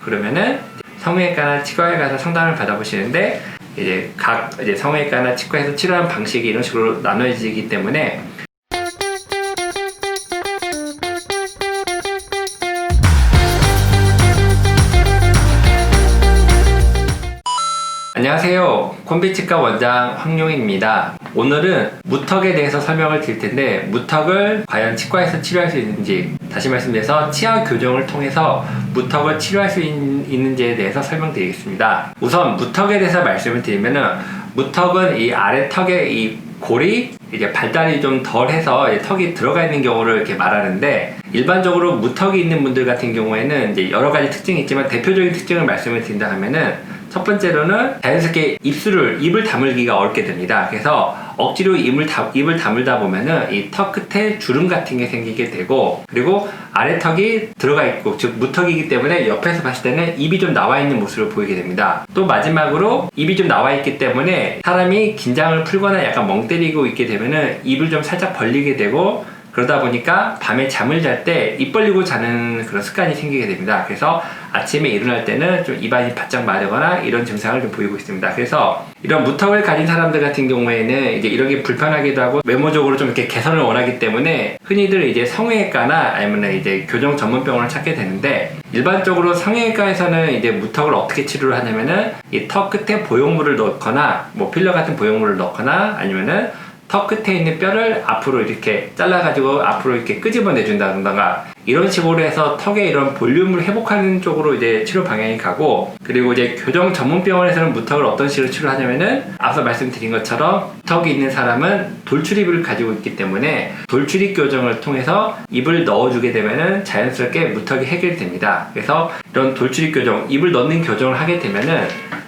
그러면은 성형외과나 치과에 가서 상담을 받아보시는데 이제 각 성형외과나 치과에서 치료하는 방식이 이런 식으로 나눠지기 때문에 안녕하세요. 콤비치과 원장 황용익입니다. 오늘은 무턱에 대해서 설명을 드릴 텐데 무턱을 과연 치과에서 치료할 수 있는지, 다시 말씀드려서 치아 교정을 통해서 무턱을 치료할 수 있는지에 대해서 설명드리겠습니다. 우선 무턱에 대해서 말씀을 드리면은 무턱은 이 아래 턱의 이 골이 이제 발달이 좀 덜해서 턱이 들어가 있는 경우를 이렇게 말하는데, 일반적으로 무턱이 있는 분들 같은 경우에는 이제 여러 가지 특징이 있지만 대표적인 특징을 말씀을 드린다 하면은 첫 번째로는 자연스럽게 입을 다물기가 어렵게 됩니다. 그래서 억지로 입을 다물다 보면은 이 턱 끝에 주름 같은 게 생기게 되고, 그리고 아래 턱이 들어가 있고, 즉 무턱이기 때문에 옆에서 봤을 때는 입이 좀 나와 있는 모습을 보이게 됩니다. 또 마지막으로 입이 좀 나와 있기 때문에 사람이 긴장을 풀거나 약간 멍 때리고 있게 되면은 입을 좀 살짝 벌리게 되고, 그러다 보니까 밤에 잠을 잘 때 입 벌리고 자는 그런 습관이 생기게 됩니다. 그래서 아침에 일어날 때는 좀 입안이 바짝 마르거나 이런 증상을 좀 보이고 있습니다. 그래서 이런 무턱을 가진 사람들 같은 경우에는 이제 이런 게 불편하기도 하고 외모적으로 좀 이렇게 개선을 원하기 때문에 흔히들 이제 성형외과나 아니면 이제 교정 전문병원을 찾게 되는데, 일반적으로 성형외과에서는 이제 무턱을 어떻게 치료를 하냐면은 이 턱 끝에 보형물을 넣거나 뭐 필러 같은 보형물을 넣거나 아니면은 턱 끝에 있는 뼈를 앞으로 이렇게 잘라가지고 앞으로 이렇게 끄집어내 준다던가 이런 식으로 해서 턱의 이런 볼륨을 회복하는 쪽으로 이제 치료 방향이 가고, 그리고 이제 교정 전문병원에서는 무턱을 어떤 식으로 치료하냐면은 앞서 말씀드린 것처럼 무턱이 있는 사람은 돌출입을 가지고 있기 때문에 돌출입 교정을 통해서 입을 넣어주게 되면은 자연스럽게 무턱이 해결됩니다. 그래서 이런 돌출입 교정, 입을 넣는 교정을 하게 되면은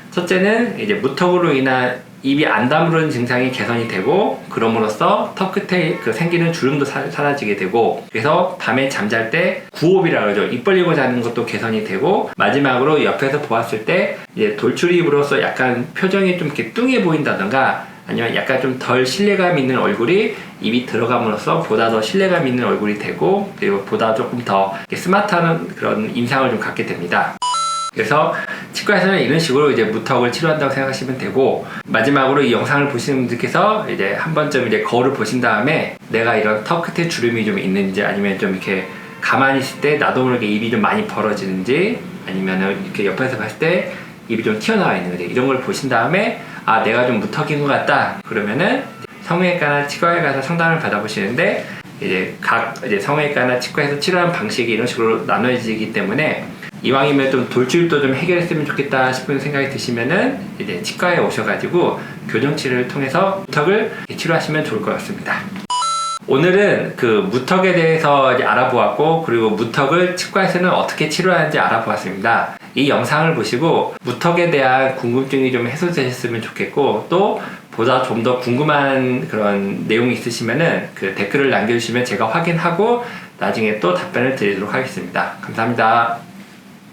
첫째는 이제 무턱으로 인한 입이 안 다무는 증상이 개선이 되고, 그럼으로써 턱 끝에 생기는 주름도 사라지게 되고, 그래서 밤에 잠잘 때 구호흡이라 그러죠. 입 벌리고 자는 것도 개선이 되고, 마지막으로 옆에서 보았을 때 이제 돌출입으로써 약간 표정이 좀 이렇게 뚱해 보인다던가 아니면 약간 좀 덜 신뢰감 있는 얼굴이 입이 들어감으로써 보다 더 신뢰감 있는 얼굴이 되고, 그리고 보다 조금 더 스마트한 그런 인상을 좀 갖게 됩니다. 그래서 치과에서는 이런 식으로 이제 무턱을 치료한다고 생각하시면 되고, 마지막으로 이 영상을 보시는 분들께서 이제 한 번쯤 이제 거울을 보신 다음에 내가 이런 턱 끝에 주름이 좀 있는지, 아니면 좀 이렇게 가만히 있을 때 나도 모르게 입이 좀 많이 벌어지는지, 아니면은 이렇게 옆에서 봤을 때 입이 좀 튀어나와 있는지, 이런 걸 보신 다음에 아, 내가 좀 무턱인 것 같다 그러면은 성형외과나 치과에 가서 상담을 받아보시는데, 이제 각 성형외과나 치과에서 치료하는 방식이 이런 식으로 나눠지기 때문에 이왕이면 좀 돌출입도 좀 해결했으면 좋겠다 싶은 생각이 드시면은 이제 치과에 오셔가지고 교정 치료를 통해서 무턱을 치료하시면 좋을 것 같습니다. 오늘은 그 무턱에 대해서 이제 알아보았고, 그리고 무턱을 치과에서는 어떻게 치료하는지 알아보았습니다. 이 영상을 보시고 무턱에 대한 궁금증이 좀 해소되셨으면 좋겠고, 또 보다 좀 더 궁금한 그런 내용이 있으시면은 그 댓글을 남겨주시면 제가 확인하고 나중에 또 답변을 드리도록 하겠습니다. 감사합니다.